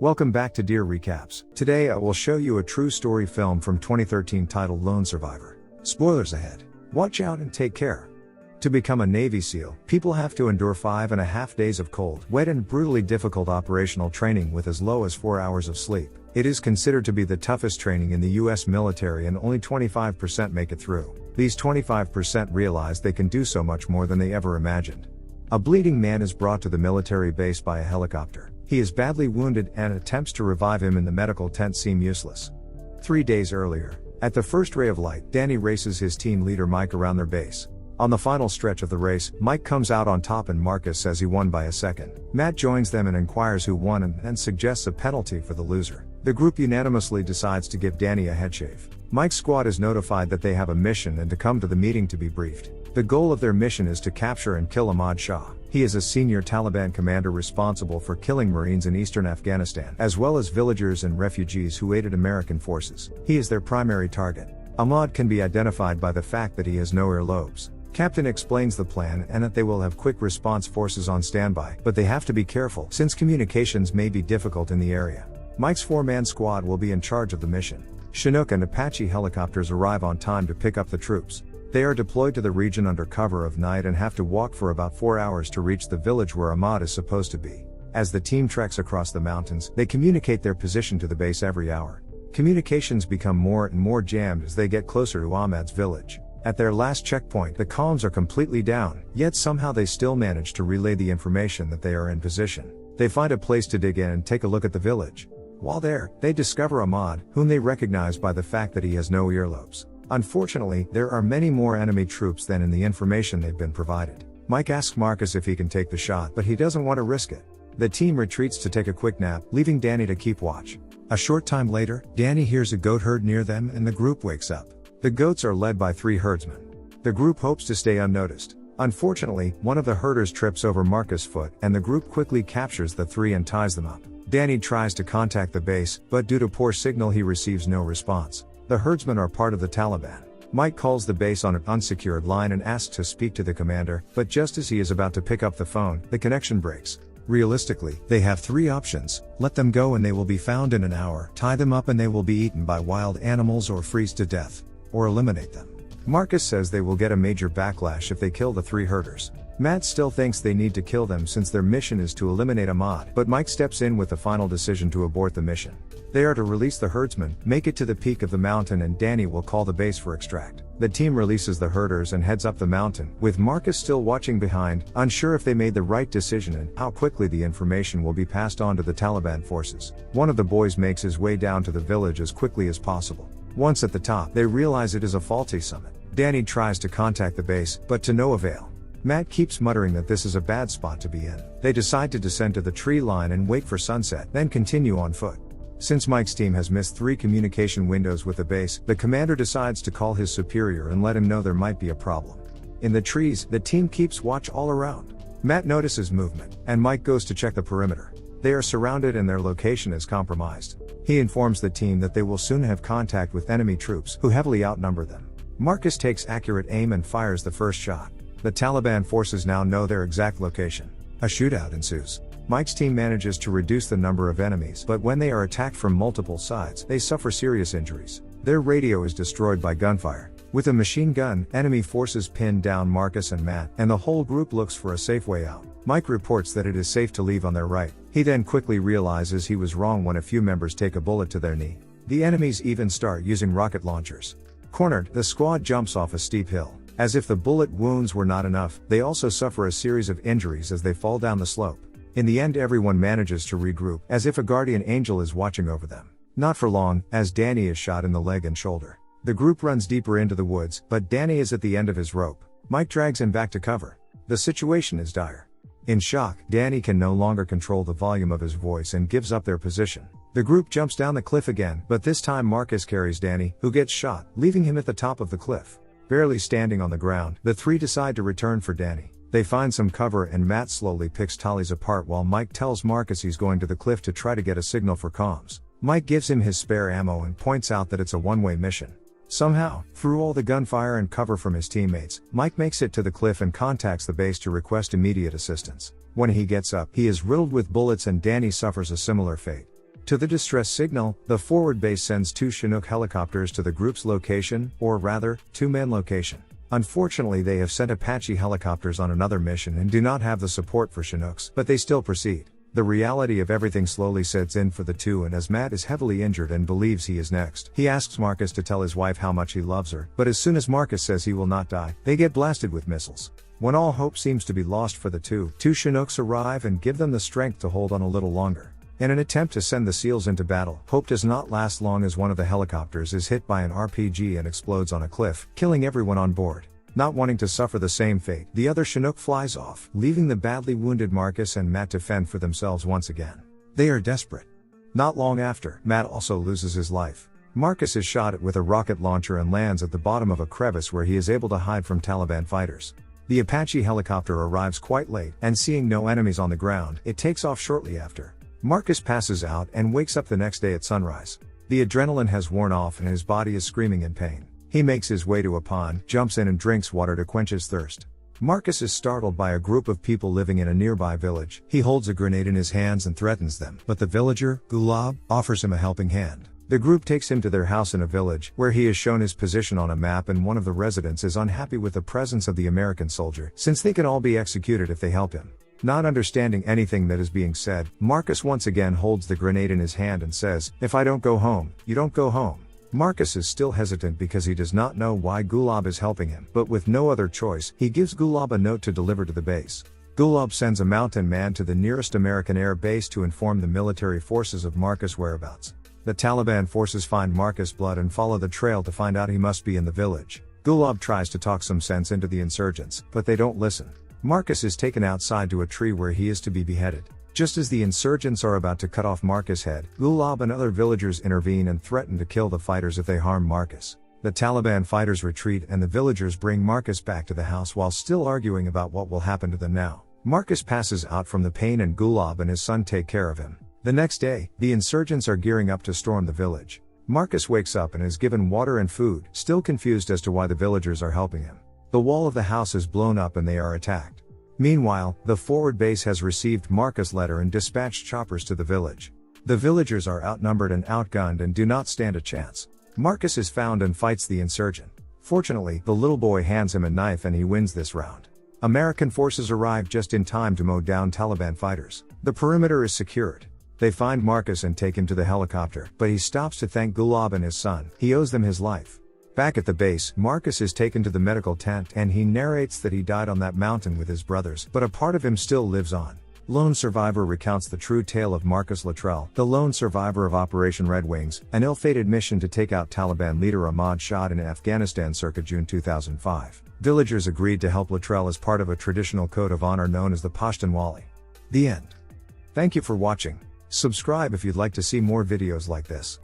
Welcome back to Dear Recaps. Today I will show you a true story film from 2013 titled Lone Survivor. Spoilers ahead. Watch out and take care. To become a Navy SEAL, people have to endure 5.5 days of cold, wet and brutally difficult operational training with as low as 4 hours of sleep. It is considered to be the toughest training in the US military and only 25% make it through. These 25% realize they can do so much more than they ever imagined. A bleeding man is brought to the military base by a helicopter. He is badly wounded and attempts to revive him in the medical tent seem useless. 3 days earlier, at the first ray of light, Danny races his team leader Mike around their base. On the final stretch of the race, Mike comes out on top and Marcus says he won by a second. Matt joins them and inquires who won and then suggests a penalty for the loser. The group unanimously decides to give Danny a headshave. Mike's squad is notified that they have a mission and to come to the meeting to be briefed. The goal of their mission is to capture and kill Ahmad Shah. He is a senior Taliban commander responsible for killing Marines in eastern Afghanistan, as well as villagers and refugees who aided American forces. He is their primary target. Ahmad can be identified by the fact that he has no earlobes. Captain explains the plan and that they will have quick response forces on standby, but they have to be careful since communications may be difficult in the area. Mike's 4-man squad will be in charge of the mission. Chinook and Apache helicopters arrive on time to pick up the troops. They are deployed to the region under cover of night and have to walk for about 4 hours to reach the village where Ahmad is supposed to be. As the team treks across the mountains, they communicate their position to the base every hour. Communications become more and more jammed as they get closer to Ahmad's village. At their last checkpoint, the comms are completely down, yet somehow they still manage to relay the information that they are in position. They find a place to dig in and take a look at the village. While there, they discover Ahmad, whom they recognize by the fact that he has no earlobes. Unfortunately, there are many more enemy troops than in the information they've been provided. Mike asks Marcus if he can take the shot, but he doesn't want to risk it. The team retreats to take a quick nap, leaving Danny to keep watch. A short time later, Danny hears a goat herd near them and the group wakes up. The goats are led by 3 herdsmen. The group hopes to stay unnoticed. Unfortunately, one of the herders trips over Marcus' foot and the group quickly captures the 3 and ties them up. Danny tries to contact the base, but due to poor signal he receives no response. The herdsmen are part of the Taliban. Mike calls the base on an unsecured line and asks to speak to the commander, but just as he is about to pick up the phone, the connection breaks. Realistically, they have 3 options: let them go and they will be found in an hour, tie them up and they will be eaten by wild animals or freeze to death, or eliminate them. Marcus says they will get a major backlash if they kill the 3 herders. Matt still thinks they need to kill them since their mission is to eliminate Ahmad, but Mike steps in with the final decision to abort the mission. They are to release the herdsmen, make it to the peak of the mountain and Danny will call the base for extract. The team releases the herders and heads up the mountain, with Marcus still watching behind, unsure if they made the right decision and how quickly the information will be passed on to the Taliban forces. One of the boys makes his way down to the village as quickly as possible. Once at the top, they realize it is a faulty summit. Danny tries to contact the base, but to no avail. Matt keeps muttering that this is a bad spot to be in. They decide to descend to the tree line and wait for sunset, then continue on foot. Since Mike's team has missed 3 communication windows with the base, the commander decides to call his superior and let him know there might be a problem. In the trees, the team keeps watch all around. Matt notices movement, and Mike goes to check the perimeter. They are surrounded and their location is compromised. He informs the team that they will soon have contact with enemy troops, who heavily outnumber them. Marcus takes accurate aim and fires the first shot. The Taliban forces now know their exact location. A shootout ensues. Mike's team manages to reduce the number of enemies, but when they are attacked from multiple sides, they suffer serious injuries. Their radio is destroyed by gunfire. With a machine gun, enemy forces pin down Marcus and Matt, and the whole group looks for a safe way out. Mike reports that it is safe to leave on their right. He then quickly realizes he was wrong when a few members take a bullet to their knee. The enemies even start using rocket launchers. Cornered, the squad jumps off a steep hill. As if the bullet wounds were not enough, they also suffer a series of injuries as they fall down the slope. In the end, everyone manages to regroup, as if a guardian angel is watching over them. Not for long, as Danny is shot in the leg and shoulder. The group runs deeper into the woods, but Danny is at the end of his rope. Mike drags him back to cover. The situation is dire. In shock, Danny can no longer control the volume of his voice and gives up their position. The group jumps down the cliff again, but this time Marcus carries Danny, who gets shot, leaving him at the top of the cliff. Barely standing on the ground, the 3 decide to return for Danny. They find some cover and Matt slowly picks Tallies apart while Mike tells Marcus he's going to the cliff to try to get a signal for comms. Mike gives him his spare ammo and points out that it's a one-way mission. Somehow, through all the gunfire and cover from his teammates, Mike makes it to the cliff and contacts the base to request immediate assistance. When he gets up, he is riddled with bullets and Danny suffers a similar fate. To the distress signal, the forward base sends 2 Chinook helicopters to the group's location, or rather, 2-man location. Unfortunately, they have sent Apache helicopters on another mission and do not have the support for Chinooks, but they still proceed. The reality of everything slowly sets in for the two, and as Matt is heavily injured and believes he is next, he asks Marcus to tell his wife how much he loves her, but as soon as Marcus says he will not die, they get blasted with missiles. When all hope seems to be lost for the two Chinooks arrive and give them the strength to hold on a little longer. In an attempt to send the SEALs into battle, hope does not last long as one of the helicopters is hit by an RPG and explodes on a cliff, killing everyone on board. Not wanting to suffer the same fate, the other Chinook flies off, leaving the badly wounded Marcus and Matt to fend for themselves once again. They are desperate. Not long after, Matt also loses his life. Marcus is shot at with a rocket launcher and lands at the bottom of a crevice where he is able to hide from Taliban fighters. The Apache helicopter arrives quite late, and seeing no enemies on the ground, it takes off shortly after. Marcus passes out and wakes up the next day at sunrise. The adrenaline has worn off and his body is screaming in pain. He makes his way to a pond, jumps in and drinks water to quench his thirst. Marcus is startled by a group of people living in a nearby village. He holds a grenade in his hands and threatens them, but the villager, Gulab, offers him a helping hand. The group takes him to their house in a village, where he is shown his position on a map, and one of the residents is unhappy with the presence of the American soldier, since they can all be executed if they help him. Not understanding anything that is being said, Marcus once again holds the grenade in his hand and says, "If I don't go home, you don't go home." Marcus is still hesitant because he does not know why Gulab is helping him, but with no other choice, he gives Gulab a note to deliver to the base. Gulab sends a mountain man to the nearest American air base to inform the military forces of Marcus' whereabouts. The Taliban forces find Marcus' blood and follow the trail to find out he must be in the village. Gulab tries to talk some sense into the insurgents, but they don't listen. Marcus is taken outside to a tree where he is to be beheaded. Just as the insurgents are about to cut off Marcus' head, Gulab and other villagers intervene and threaten to kill the fighters if they harm Marcus. The Taliban fighters retreat and the villagers bring Marcus back to the house while still arguing about what will happen to them now. Marcus passes out from the pain and Gulab and his son take care of him. The next day, the insurgents are gearing up to storm the village. Marcus wakes up and is given water and food, still confused as to why the villagers are helping him. The wall of the house is blown up and they are attacked. Meanwhile, the forward base has received Marcus' letter and dispatched choppers to the village. The villagers are outnumbered and outgunned and do not stand a chance. Marcus is found and fights the insurgent. Fortunately, the little boy hands him a knife and he wins this round. American forces arrive just in time to mow down Taliban fighters. The perimeter is secured. They find Marcus and take him to the helicopter, but he stops to thank Gulab and his son. He owes them his life. Back at the base, Marcus is taken to the medical tent and he narrates that he died on that mountain with his brothers, but a part of him still lives on. Lone Survivor recounts the true tale of Marcus Luttrell, the lone survivor of Operation Red Wings, an ill-fated mission to take out Taliban leader Ahmad Shah in Afghanistan circa June 2005. Villagers agreed to help Luttrell as part of a traditional code of honor known as the Pashtunwali. The end. Thank you for watching. Subscribe if you'd like to see more videos like this.